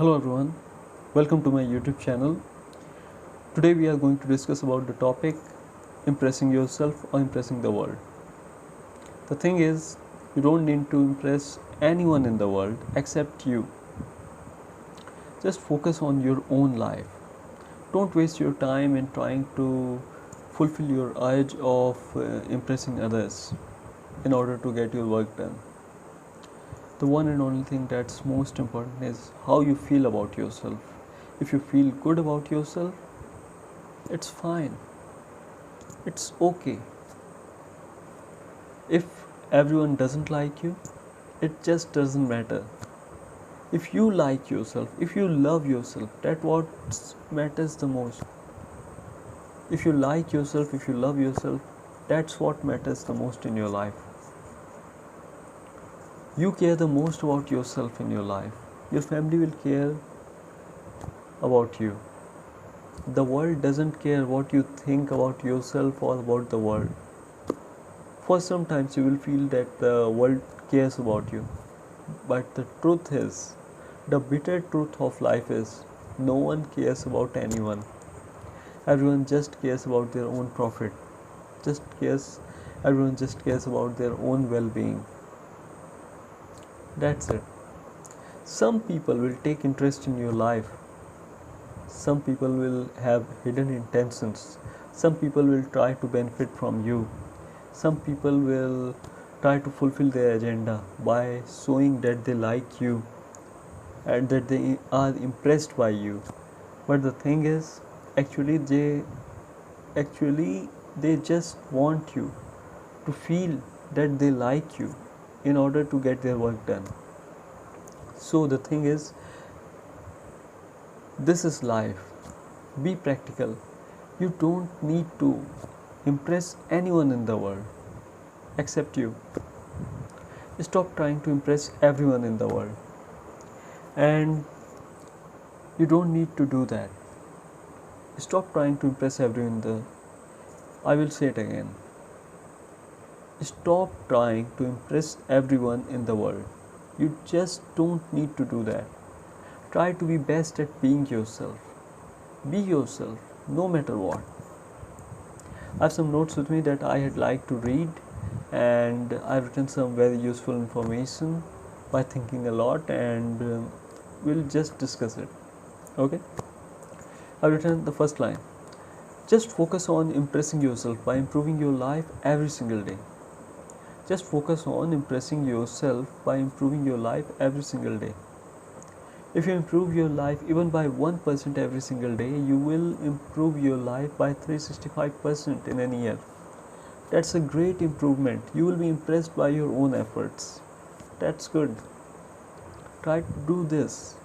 Hello everyone, welcome to my YouTube channel. Today we are going to discuss about the topic impressing yourself or impressing the world. The thing is, you don't need to impress anyone in the world except you. Just focus on your own life. Don't waste your time in trying to fulfill your urge of impressing others in order to get your work done. The one and only thing that's most important is how you feel about yourself. If you feel good about yourself, it's fine, it's okay. If everyone doesn't like you, it just doesn't matter. If you like yourself, if you love yourself, that's what matters the most. If you like yourself, if you love yourself, that's what matters the most in your life. You care the most about yourself in your life. Your family will care about you. The world doesn't care what you think about yourself or about the world. For sometimes you will feel that the world cares about you. But the truth is, the bitter truth of life is, no one cares about anyone. Everyone just cares about their own profit. Everyone just cares about their own well-being. That's it. Some people will take interest in your life. Some people will have hidden intentions. Some people will try to benefit from you. Some people will try to fulfill their agenda by showing that they like you and that they are impressed by you. But the thing is, actually they just want you to feel that they like you in order to get their work done. So the thing is, this is life. Be practical. You don't need to impress anyone in the world except you. Stop trying to impress everyone in the world. And you don't need to do that. Stop trying to impress everyone in the I will say it again. Stop trying to impress everyone in the world. You just don't need to do that. Try to be best at being yourself. Be yourself, no matter what. I have some notes with me that I had like to read, and I've written some very useful information by thinking a lot, and we'll just discuss it. Okay? I've written the first line. Just focus on impressing yourself by improving your life every single day. Just focus on impressing yourself by improving your life every single day. If you improve your life even by 1% every single day, you will improve your life by 365% in a year. That's a great improvement. You will be impressed by your own efforts. That's good. Try to do this.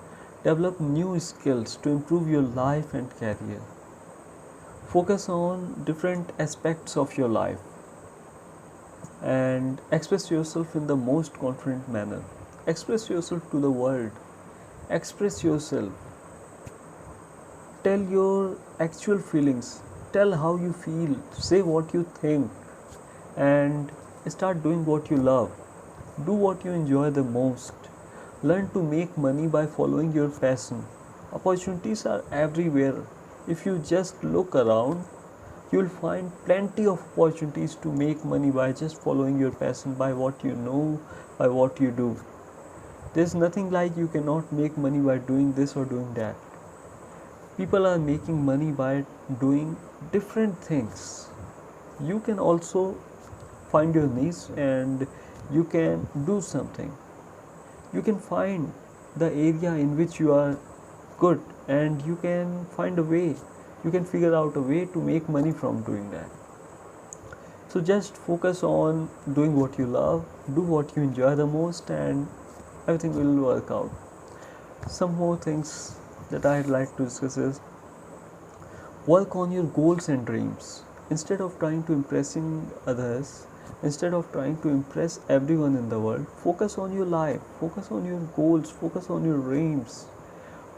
Develop new skills to improve your life and career. Focus on different aspects of your life and express yourself in the most confident manner. Express yourself to the world. Express yourself. Tell your actual feelings. Tell how you feel. Say what you think. And start doing what you love. Do what you enjoy the most. Learn to make money by following your passion. Opportunities are everywhere. If you just look around, you will find plenty of opportunities to make money by just following your passion, by what you know, by what you do. There's nothing like you cannot make money by doing this or doing that. People are making money by doing different things. You can also find your niche and you can do something. You can find the area in which you are good and you can find a way. You can figure out a way to make money from doing that. So just focus on doing what you love, do what you enjoy the most, and everything will work out. Some more things that I'd like to discuss is work on your goals and dreams. Instead of trying to impressing others, instead of trying to impress everyone in the world, focus on your life, focus on your goals, focus on your dreams.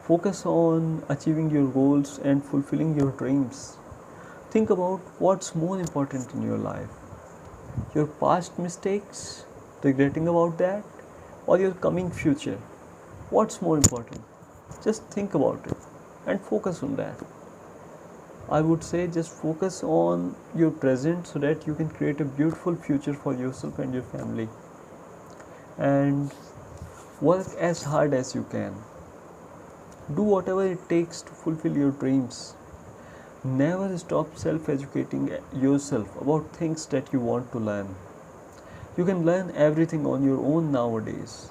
Focus on achieving your goals and fulfilling your dreams. Think about what's more important in your life. Your past mistakes, regretting about that, or your coming future. What's more important? Just think about it and focus on that. I would say just focus on your present so that you can create a beautiful future for yourself and your family. And work as hard as you can. Do whatever it takes to fulfill your dreams. Never stop self educating yourself about things that you want to learn. You can learn everything on your own nowadays.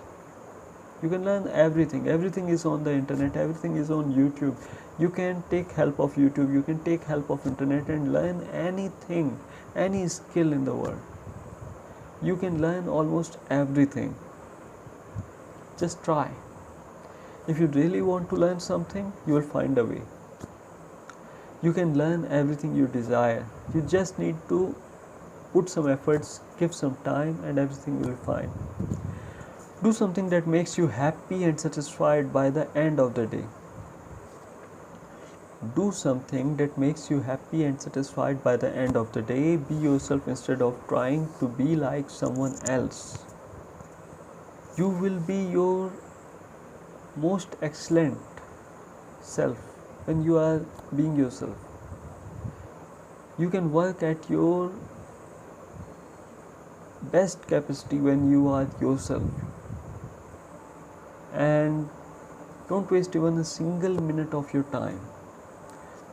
You can learn everything. Everything is on the internet, everything is on YouTube. You can take help of YouTube, you can take help of internet and learn anything, any skill in the world. You can learn almost everything. Just try. If you really want to learn something, you will find a way. You can learn everything you desire. You just need to put some efforts, give some time, and everything will be fine. Do something that makes you happy and satisfied by the end of the day. Do something that makes you happy and satisfied by the end of the day. Be yourself instead of trying to be like someone else. You will be your most excellent self when you are being yourself. You can work at your best capacity when you are yourself. And don't waste even a single minute of your time.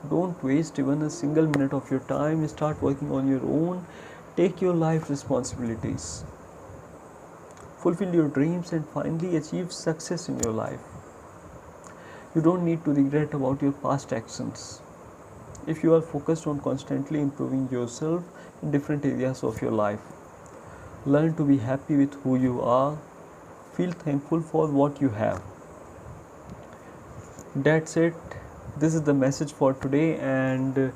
Don't waste even a single minute of your time. Start working on your own. Take your life responsibilities. Fulfill your dreams and finally achieve success in your life. You don't need to regret about your past actions. If you are focused on constantly improving yourself in different areas of your life, learn to be happy with who you are. Feel thankful for what you have. That's it. This is the message for today. And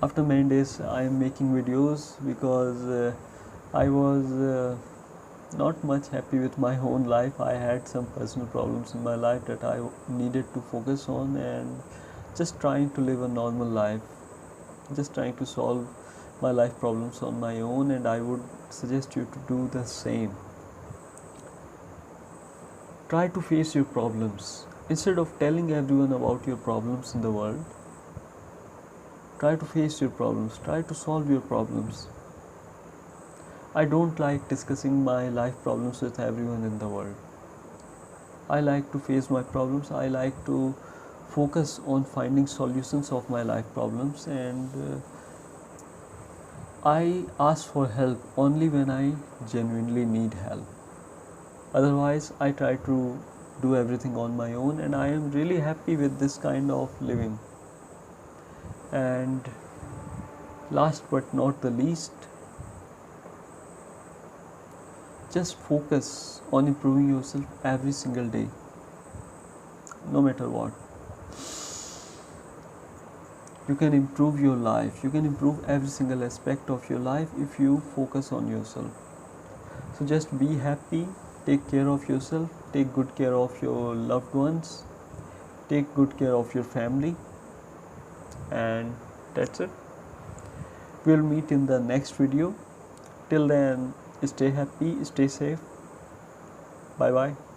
after many days I am making videos because I was not much happy with my own life. I had some personal problems in my life that I needed to focus on, and just trying to live a normal life, just trying to solve my life problems on my own, and I would suggest you to do the same. Try to face your problems. Instead of telling everyone about your problems in the world, try to face your problems, try to solve your problems. I don't like discussing my life problems with everyone in the world. I like to face my problems. I like to focus on finding solutions of my life problems, and I ask for help only when I genuinely need help. Otherwise, I try to do everything on my own, and I am really happy with this kind of living. And last but not the least, just focus on improving yourself every single day, no matter what. You can improve your life. You can improve every single aspect of your life if you focus on yourself. So just be happy, take care of yourself, take good care of your loved ones, take good care of your family, and that's it. We'll meet in the next video. Till then, stay happy, stay safe. Bye bye.